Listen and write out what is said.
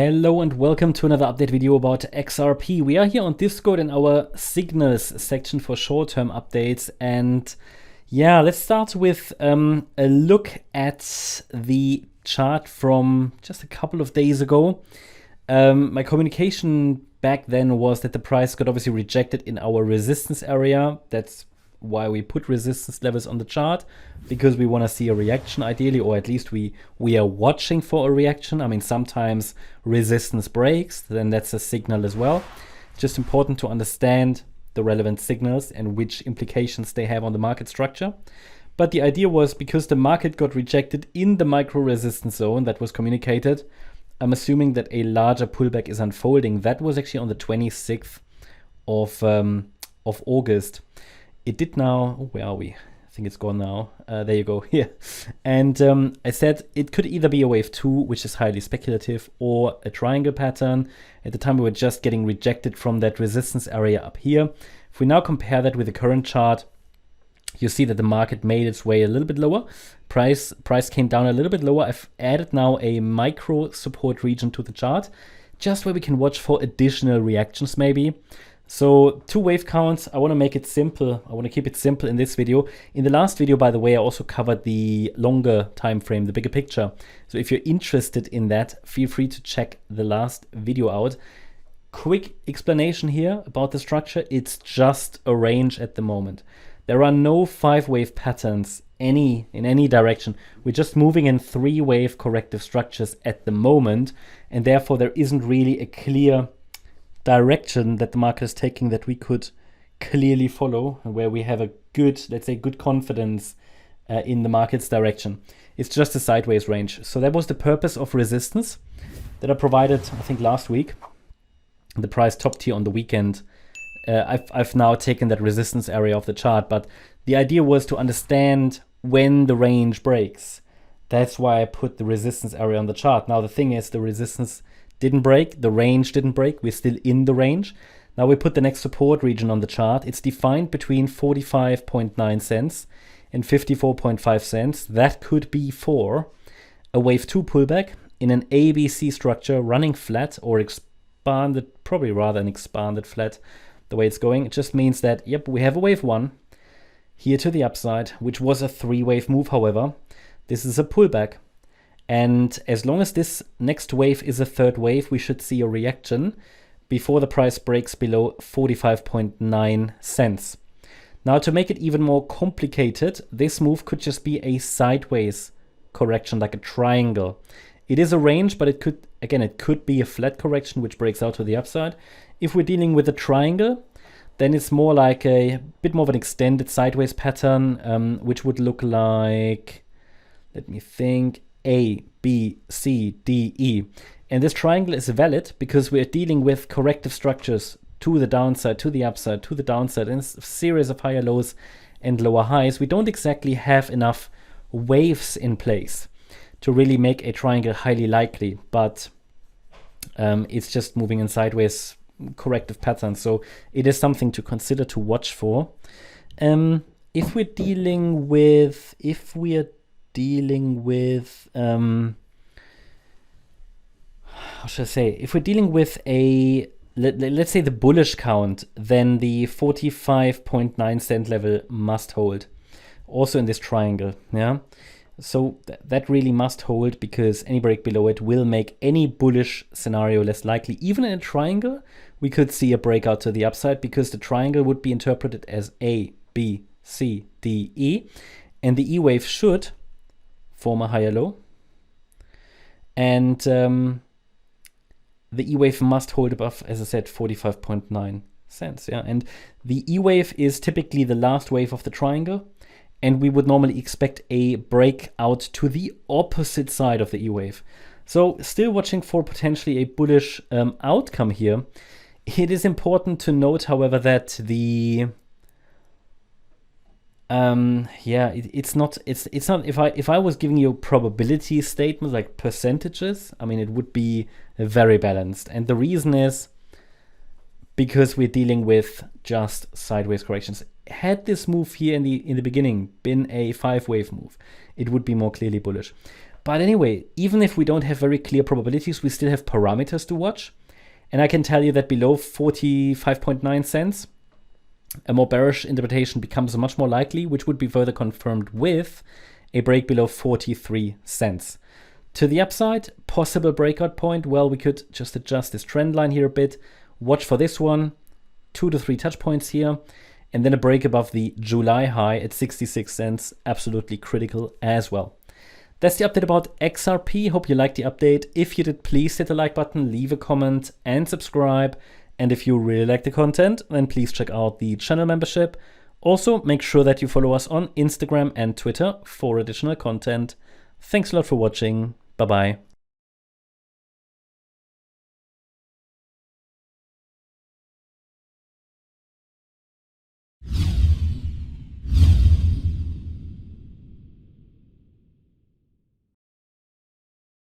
Hello and welcome to another update video about XRP. We are here on Discord in our signals section for short-term updates, and yeah, let's start with a look at the chart from just a couple of days ago. My communication back then was that the price got obviously rejected in our resistance area. That's why we put resistance levels on the chart, because we want to see a reaction ideally, or at least we are watching for a reaction. I mean, sometimes resistance breaks, then that's a signal as well. Just important to understand the relevant signals and which implications they have on the market structure. But the idea was, because the market got rejected in the micro resistance zone that was communicated, I'm assuming that a larger pullback is unfolding. That was actually on the 26th of August. It did now. Where are we? I think it's gone now. There you go, here. And I said it could either be a wave 2, which is highly speculative, or a triangle pattern. At the time, we were just getting rejected from that resistance area up here. If we now compare that with the current chart, you see that the market made its way a little bit lower. Price came down a little bit lower. I've added now a micro support region to the chart, just where we can watch for additional reactions maybe. So 2 wave counts. I want to make it simple. I want to keep it simple in this video. In the last video, by the way, I also covered the longer time frame, the bigger picture. So if you're interested in that, feel free to check the last video out. Quick explanation here about the structure. It's just a range at the moment. There are no 5-wave patterns in any direction. We're just moving in 3-wave corrective structures at the moment, and therefore there isn't really a clear direction that the market is taking that we could clearly follow, where we have a good, let's say, good confidence in the market's direction. It's just a sideways range. So that was the purpose of resistance that I provided, I think, last week. The price topped here on the weekend. I've now taken that resistance area off the chart, but the idea was to understand when the range breaks. That's why I put the resistance area on the chart. Now the thing is, the resistance didn't break, the range didn't break, we're still in the range. Now we put the next support region on the chart. It's defined between 45.9 cents and 54.5 cents. That could be for a wave 2 pullback in an ABC structure running flat or expanded, probably rather an expanded flat the way it's going. It just means that, yep, we have a wave 1 here to the upside, which was a 3-wave move, however. This is a pullback. And as long as this next wave is a 3rd wave, we should see a reaction before the price breaks below 45.9 cents. Now, to make it even more complicated, this move could just be a sideways correction, like a triangle. It is a range, but it could be a flat correction which breaks out to the upside. If we're dealing with a triangle, then it's more like a bit more of an extended sideways pattern, which would look like, let me think, A, B, C, D, E. And this triangle is valid because we're dealing with corrective structures to the downside, to the upside, to the downside, and a series of higher lows and lower highs. We don't exactly have enough waves in place to really make a triangle highly likely, but it's just moving in sideways corrective patterns. So it is something to consider, to watch for. If we're dealing with how should I say, if we're dealing with a, let's say, the bullish count, then the 45.9 cent level must hold also in this triangle. Yeah, so that really must hold, because any break below it will make any bullish scenario less likely. Even in a triangle, we could see a breakout to the upside, because the triangle would be interpreted as A, B, C, D, E, and the E wave should form a higher low, and the E wave must hold above, as I said, 45.9 cents. Yeah, and the E wave is typically the last wave of the triangle, and we would normally expect a breakout to the opposite side of the E wave. So still watching for potentially a bullish outcome here. It is important to note, however, that the it's not if I was giving you probability statements, like percentages, I mean, it would be very balanced. And the reason is because we're dealing with just sideways corrections. Had this move here in the beginning been a 5-wave move, it would be more clearly bullish. But anyway, even if we don't have very clear probabilities, we still have parameters to watch. And I can tell you that below 45.9 cents, a more bearish interpretation becomes much more likely, which would be further confirmed with a break below 43 cents. To the upside, possible breakout point, well, we could just adjust this trend line here a bit. Watch for this one, 2 to 3 touch points here, and then a break above the July high at 66 cents, absolutely critical as well. That's the update about XRP. Hope you liked the update. If you did, please hit the like button, leave a comment, and subscribe. And if you really like the content, then please check out the channel membership. Also, make sure that you follow us on Instagram and Twitter for additional content. Thanks a lot for watching. Bye-bye.